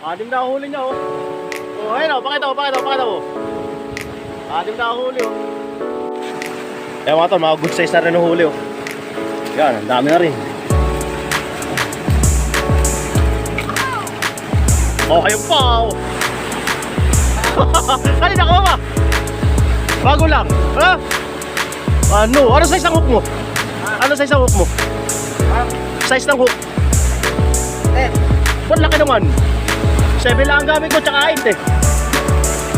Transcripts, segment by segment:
Anim na huli niya, oh. Oh, ayun, oh. Pakita mo. Anim na huli, oh. Kaya mga tol, mga good size na rin ang huli, oh. Yan, ang dami na rin. Oh, ayun pa, oh. Kanina ko ba? Bago lang, ha? Ano? Ano size ng hook mo? Ano size ng hook mo? Size ng hook? Ba't laki naman? 7 lang ang gamit ko, tsaka 8 eh.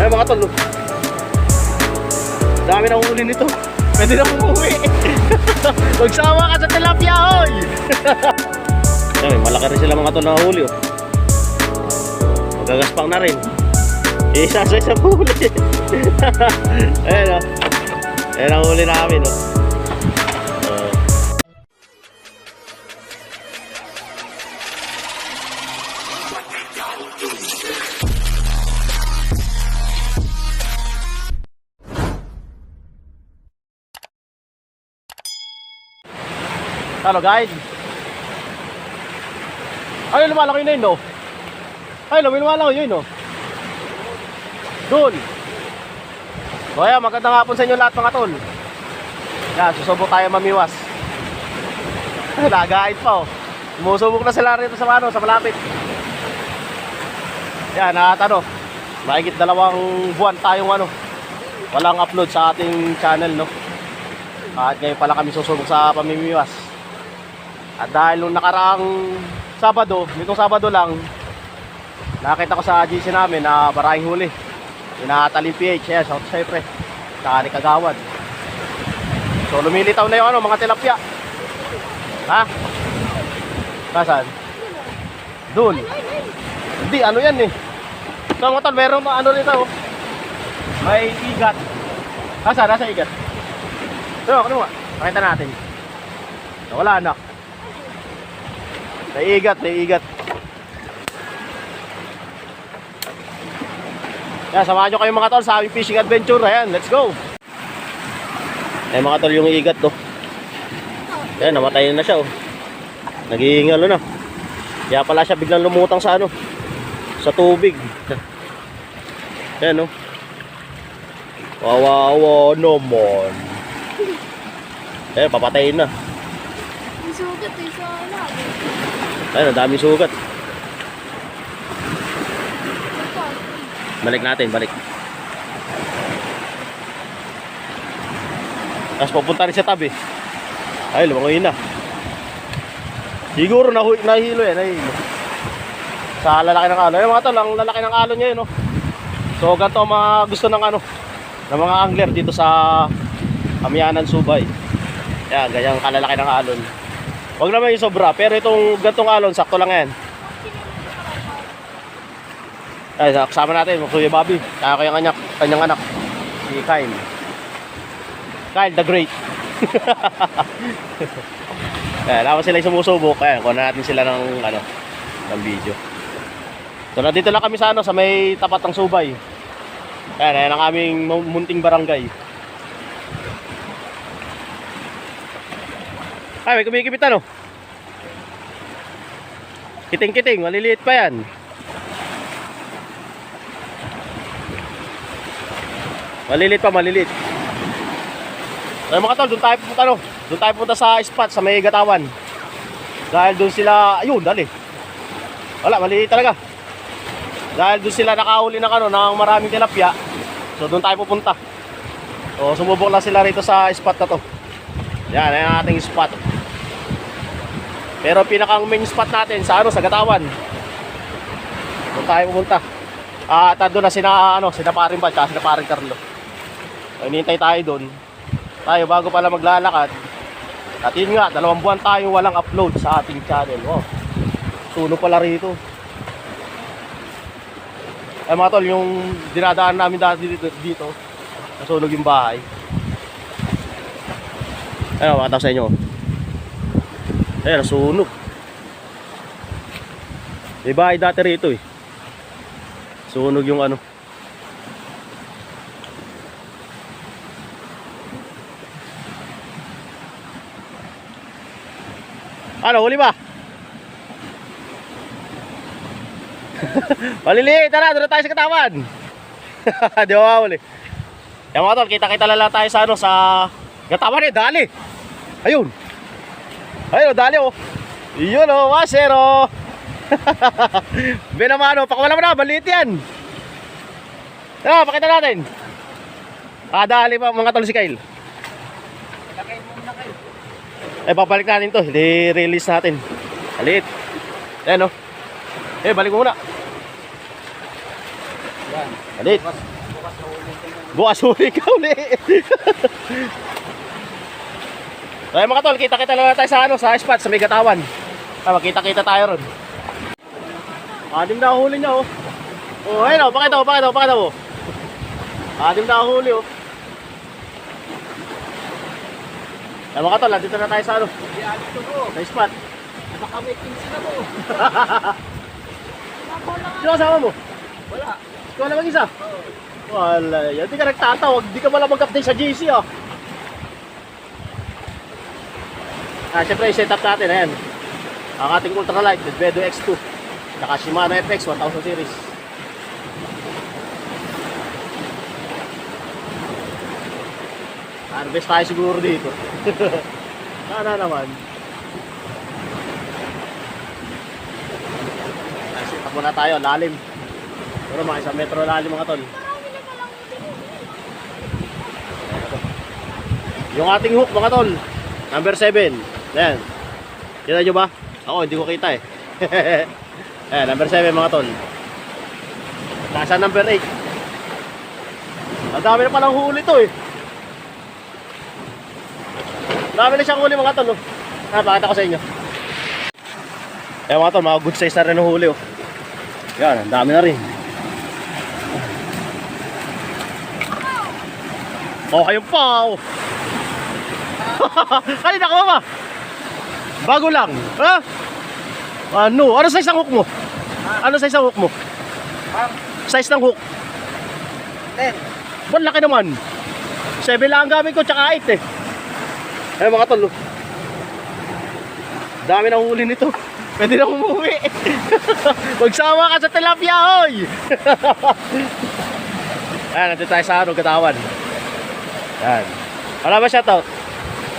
Ay mga tol, dami na huli nito. Pwede na umuwi. Magsawa ka sa tilapia, oy. Ay, malaki rin sila mga tol na huli, oh. Magagaspang na rin. Isa sa isang huli. Ayan, oh. Ayan ang huli namin, oh. Hello guys. Ay, lumalaki na yun, no? Ay, lumalaki yun, no? Doon. So ayan, magandang hapon sa inyo lahat mga tol. Yan, susubok tayo mamiwas. Nagahit pa, oh. Sumusubok na sila rito sa sa malapit. Yan, mahigit 2 buwan tayong walang upload sa ating channel, no? At ngayon pala kami susubok sa pamimiwas. At dahil nung nakaraang Sabado, nitong Sabado lang, nakita ko sa GC namin na maraming huli. Inataling PH, yeah, South Cypress, saka ni Kagawad. So lumilitaw na yung mga tilapia. Ha? Nasaan? Doon. Hindi, ano yan eh. So mga tol, meron rito, oh. May igat. Nasaan? Nasa igat? Ano nga? Pakita natin. Wala na. Naiigat. Yan, samahan nyo kayo mga tol sa aming fishing adventure. Ayan, let's go. Ayan mga tol, yung iigat to. Ayan, namatay na siya, oh. Nagihingalo na. Kaya pala siya biglang lumutang sa sa tubig. Ayan, oh. Wawawa naman. Ayan, papatayin na. May sugat eh sa Ayun, ang daming sugat. Balik natin. Tapos pupunta rin sa tabi. Ay, lumangoy na. Siguro nahilo yan. Sa lalaki ng alon. Ayun mga tol, ang lalaki ng alon niya yun, no? So, ganito ang mga gusto ng ng mga angler dito sa Amianan, Subay. Yan, ganyang kalalaki ng alon. Huwag naman yung sobra, pero itong gantong alon, sakto lang yan. Ay, kasama natin, Kuya Bobby. Kaya kanyang anak, si Kyle. Kyle the Great. Ayan, naman sila yung sumusubok. Ayan, kuha natin sila ng video. So, nandito lang kami sa sa may tapat ng Subay. Ayan ang aming munting barangay. Ay, may kumikipit Kiting-kiting, maliliit pa yan. Maliliit. Ay mga tol, doon tayo pupunta sa spot sa may Gatawan. Dahil doon sila, ayun, dali. Wala, maliliit talaga. Dahil doon sila nakahuli ng maraming tilapia. So doon tayo pupunta. So sumubok lang sila rito sa spot na to. Yan, ayan ang ating spot. Pero pinakang main spot natin sa Gatawan. Doon tayo pupunta. At doon na sina Paring Bal, sina Paring Carlo. So, hinihintay tayo doon. Tayo bago pala maglalakad. At yun nga, 2 buwan tayo walang upload sa ating channel. Wow. Sunog pala rito. Ay mga tol, yung dinadaan namin dati dito, nasunog yung bahay. Ayun, makataw sa inyo. Ayun, nasunog. May bahay dati rito eh. Sunog yung huli ba? Maliliit, tara, doon na tayo sa katawan. Di ba mawali? Yan mga tol, kita-kita lang tayo sa ano, sa katawan eh, dali. Ayun. Ayun, dali oh. Yun oh, wasero. Binamano, pakawala mo na, maliit yan. Pakita natin. Dali pa mga tol si Kyle. Babalik natin to, i-release natin. Maliit. Ayan oh. Balik mo muna. Maliit. Bukas huli ka uli. Ay mga tol, kita-kita lang tayo sa ano, sa spot, sa may katawan. Magkita-kita tayo ron. Adim na huli niya oh. Oh, ayun oh, pakita mo. Adim na huli oh. Ay mga tol, dito na tayo sa ano. Sa spot. Baka may 15 na po. Sino kasama mo? Wala. Ikaw lang mag-isa? Wala yan, di ka nagtatawag, di ka pala mag-update sa GC oh. Siyempre i-set up natin, ayan. Ang ating ultralight, Vedbedo X2. Saka Shimano FX 1000 series. Harvest tayo siguro dito. Sana naman. Set up muna tayo, lalim. Pero mga 1 metro lalim mga tol. Yung ating hook mga tol, number 7. Ayan. Kita nyo ba? Ako hindi ko kita eh. Ayan, number 7 mga tol. Nasa number 8. Ang dami na palang huli to eh. Dami na siyang huli mga tol oh. Pakita ko sa inyo. Ayan mga tol, mga good size na rin ang huli oh. Yan, ang dami na rin. Oh, ayun pa oh. Kanina ka ba? Bago lang. Ha? Ano? Ano size ng hook mo? Ano size ng hook mo? Size ng hook? 10. Bon, laki naman. 7 lang ang gamit ko, tsaka 8 eh. Ayun mga tol. Dami na huli nito. Pwede na umuwi. Magsama ka sa tilapia, hoy! Ayan, nandito tayo sa ano, katawan. Ayan. Wala ba shoutout?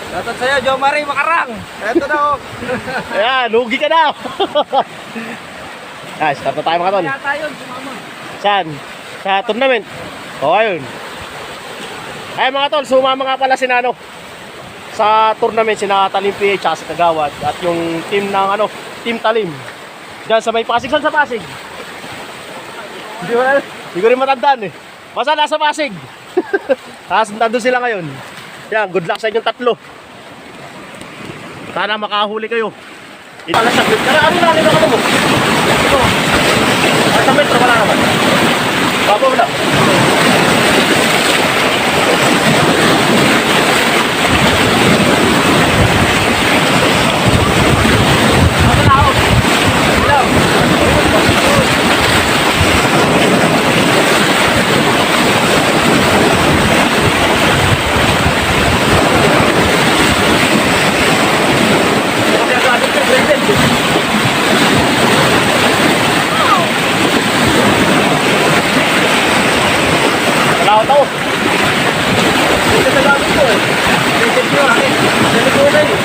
Shoutout sa'yo, Jo Marie Makarang. Eto na oh. Ayan, lugi ka na. Ayan, start na tayo mga tol. Kaya tayo, sumama. Saan? Sa tournament. O, ayun. Ay mga tol, sumama nga pala si Nano sa tournament, sina Talim PH at sa Kagawad at yung team ng ano, Team Talim. Diyan sa may Pasig. Saan sa Pasig? Hindi ko rin matandaan eh. Basta nasa Pasig. Tapos nandun sila ngayon. Yan, good luck sa inyong tatlo. Sana makahuli kayo. Ito lang sa grid. Ano na rin ako mo? Ito. Sa metro wala naman. Babo mo lang. Wala ako. Ito sa gamit ko eh. Ito ko akin. Ito ko na eh.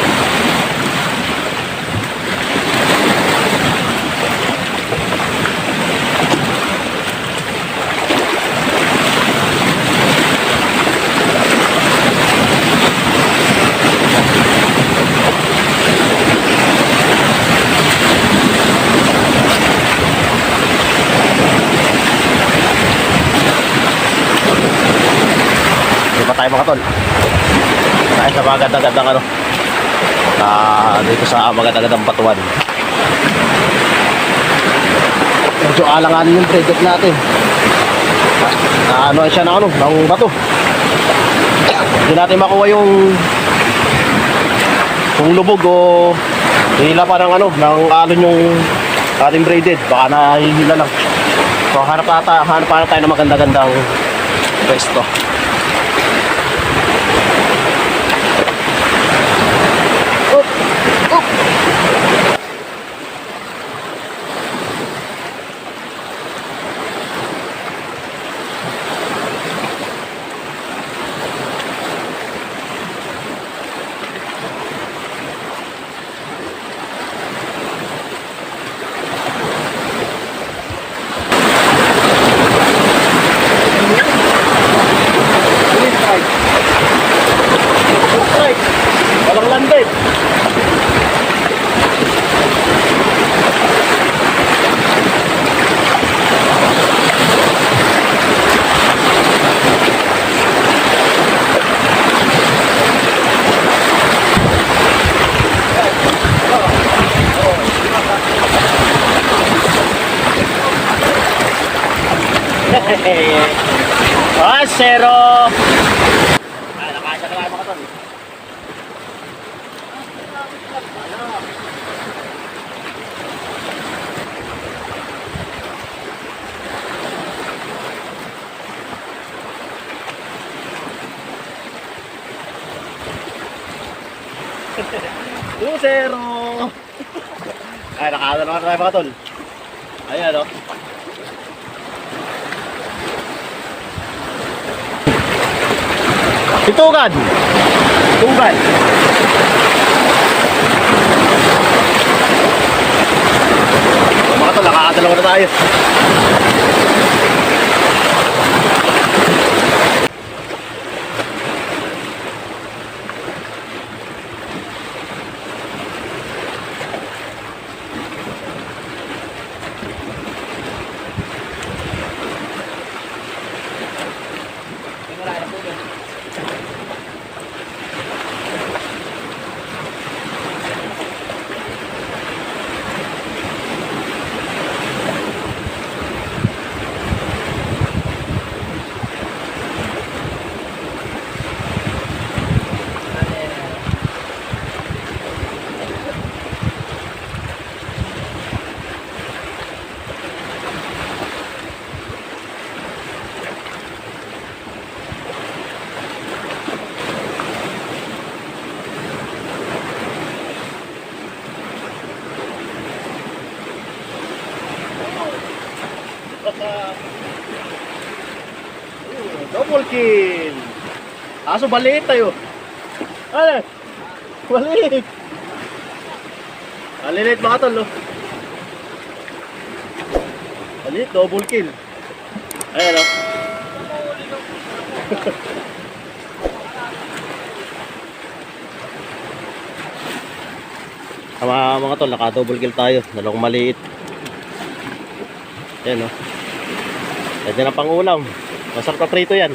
Hindi pa tayo mga tol. Tayo sa magandang ano. Dito sa magandang batuan. Medyo alanganin yung bracket natin. Ano siya na ano, ng bato. Hindi natin makuha yung lubog o hila pa ng ano, ng alon yung ating braided. Baka nahihila lang. So hanap pa tayo ng magandang pwesto. Ah, zero. Ay, nakasya ka lang mga tol. Two zero. Ay, nakasya naman tayo mga tol. Ayan o. Hitugan. Hitugan. Mga tol, nakakadalawa na tayo. Double kill. Aso balik tayo. Ano? Balik. Alilit mga tol, no? Balik, double kill. Ayan, no? Mga tol, naka-double kill tayo. Dalawang maliit. Ayan, no? Pwede na pang ulam. Masarap na prito yan.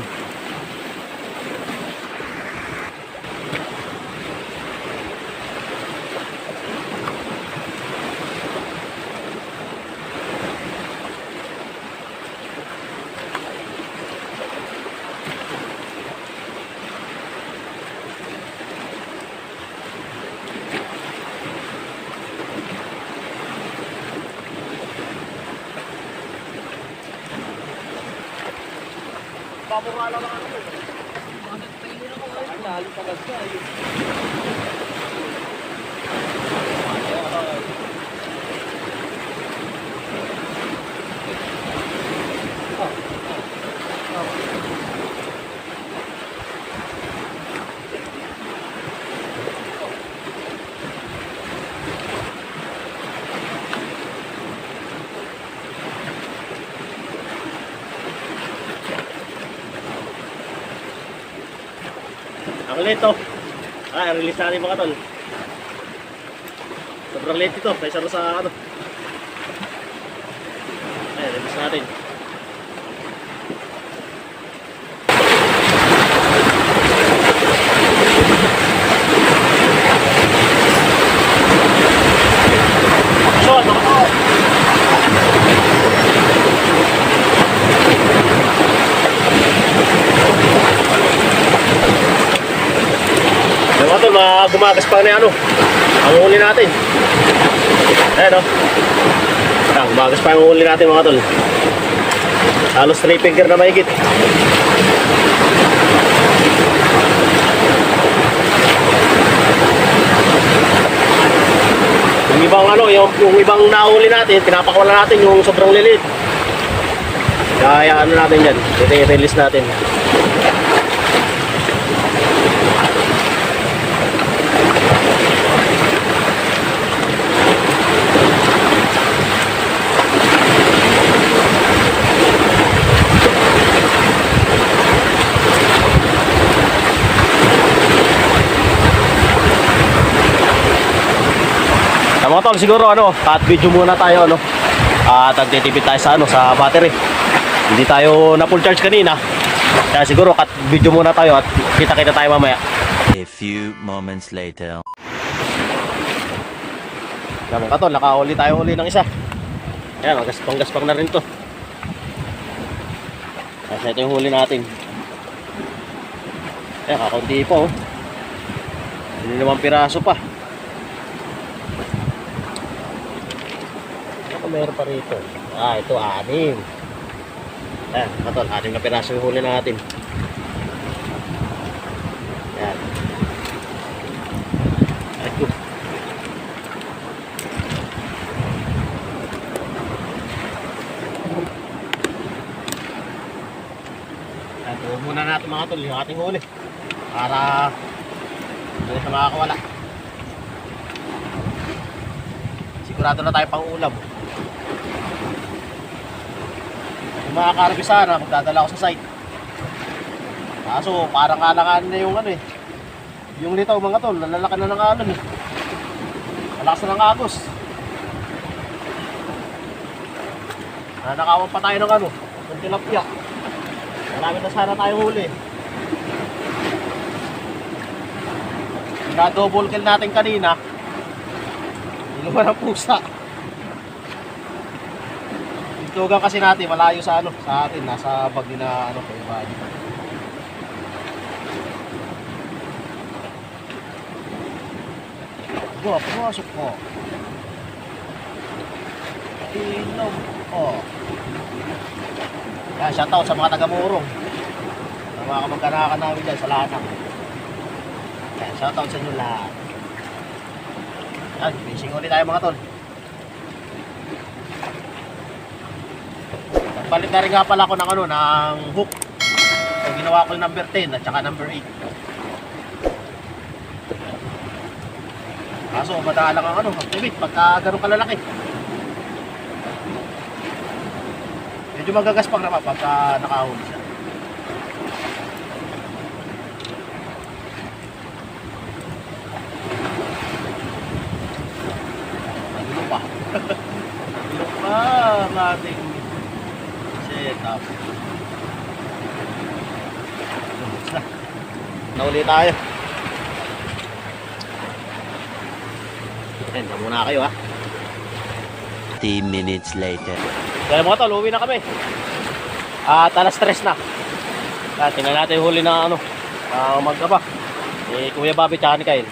Pamukha lang ang ano. Bakit paingin ako? Ay, nalo pa kasi. Ang late to. Release natin mga tol. Sobrang late ito. Kaysa sa ano. Ayan, release natin. Shot, mga tol. Mga tol, gumagas pa na ano. Ang huli natin. Ayan o. Gumagas pa yung huli natin mga tol. Halos 3 finger na mahigit. Yung ibang ano, yung ibang nahuli natin, pinapakawala natin yung sobrang lilit. Kaya ano natin yan, i-release natin. Mga tol, siguro ano, cut video muna tayo ano. At nagtitipid tayo sa ano, sa battery. Hindi tayo na full charge kanina. Kaya siguro cut video muna tayo at kita-kita tayo mamaya. A few moments later. Yan mga tol, nakahuli tayo uli ng isa. Ayan, gaspang-gaspang na rin to. Kasi ito yung huli natin. Kakaunti pa oh. Hindi naman piraso pa. Ako meron pa rito. Ito 6. Katol, 6 na piraso yung huli natin. Ayan. Ito. Ito muna natin mga tol, yung ating huli. Para hindi na siya makakawala. Sigurado na tayo pang ulam. Yung mga karbi sana, magdadala ako sa site. Kaso parang kalangan na yung yung litaw mga tol, nalalaki na ng alon eh. Malakas na ng agos. Nanakawan pa tayo ng tilapia. Marami na sana tayong huli. Na-double kill natin kanina. Inuman ang pusa. Itugan kasi natin malayo sa sa atin, nasa bag na kay Buddy. Pumasok ko. Inom. Shoutout sa mga taga-Murong. Sa mga kamag-anakan namin dyan sa Lanang. Shoutout sa inyo lahat. Fishing ulit tayo mga tol. Nagpalit na rin nga pala ako ng hook. So ginawa ko yung number 10 at saka number 8. Kaso madalang ang activate pagka ganun kalalaki. Medyo magagaspang naman pagka nakahuli siya. Nagulo pa. Nagulo pa ang ating setup. Nauli tayo. Ayan, muna kayo ha. 3 minutes later. Kaya mga tol, uwi na kami. At alas 3 na. Tingnan natin yung huli na mag-aba. Kuya Bobby tsaka ni Kyle.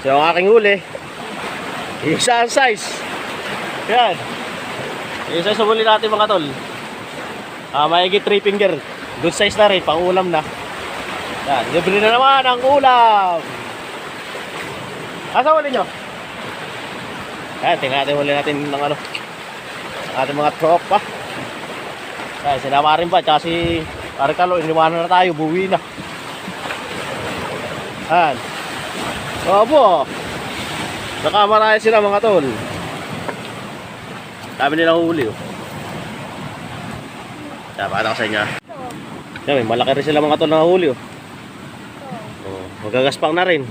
So yung aking huli, isa ang size. Yan. Isa sa huli natin mga tol. Mahigit 3 finger. Good size na rin, pang ulam na. Yan, libre na naman ang ulam. Asa huli nyo? Yan, tingnan natin huli natin ng ating mga tropa. Yan, sinama rin ba? Tsaka si Arcalo, iniwanan na tayo, buwi na. Yan. Opo. Nakamaraya sila mga tol. Dami nilang huli oh. Dapat ako sa inyo. Yan, may malaki rin sila mga tol na huli oh. Magagaspang na rin.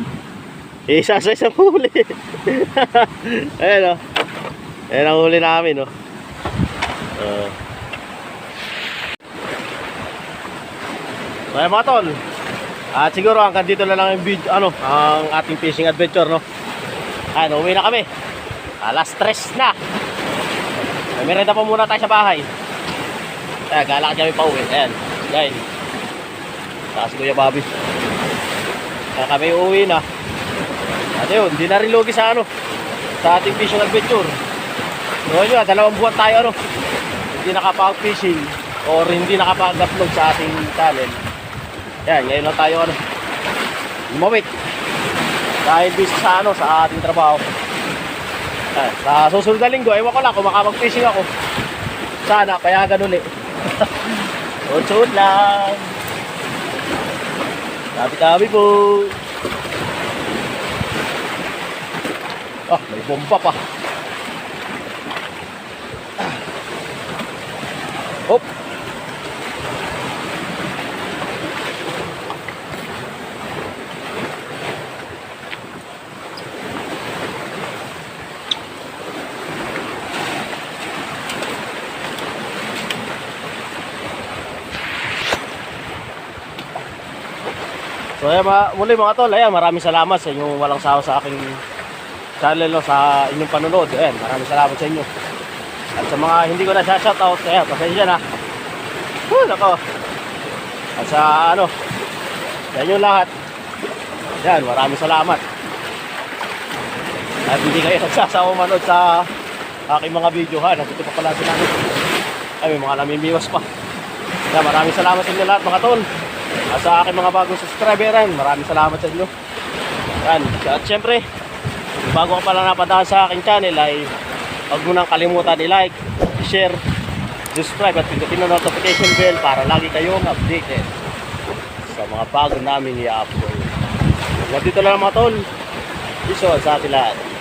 Isa sa isang huli. Ayan o. Ayan ang huli namin o. Ayan mga tol. At siguro hanggang dito na lang yung video, ang ating fishing adventure no. Ayan, uwi na kami. Alas 3 na. May merenda pa muna tayo sa bahay. Ayan, galakad kami pa uwi. Ayan, guys. Tapos Kuya Bobby. Kaya kami uuwi na. At yun, hindi na rin lugi sa sa ating fishing adventure. So yun, 2 buwan tayo hindi nakapag-fishing or hindi nakapag-upload sa ating channel. Yan, ngayon lang tayo lumawit. Dahil busy sa sa ating trabaho. Yan, sa susunod na linggo, ewan ko lang kung makapag-fishing ako. Sana, kaya ganun eh. Sunod lang. Tabi-tabi po. May bomba pa. Hop. So ayan muli mga tol, ayan, maraming salamat sa inyong walang sawa sa aking channel sa inyong panonood. Ayan, maraming salamat sa inyo. At sa mga hindi ko na shoutout, ayan, pasensya na. Nako. At sa ano, sa inyo lahat. Yan, maraming salamat. At hindi kayo nagsasawa manood sa aking mga video ha. Nandito pa pala sila. Ay, may mga namimiwas pa. Yan, maraming salamat sa inyo lahat mga tol. At sa aking mga bagong subscriber, maraming salamat sa inyo. Yan, at syempre, bago ka pala napadaan sa aking channel ay huwag mo nang kalimutan i-like, i-share, subscribe at pindutin ang notification bell para lagi kayong updated sa mga bago namin i-upload. Nandito lang mga tol. Iso sa atin lahat.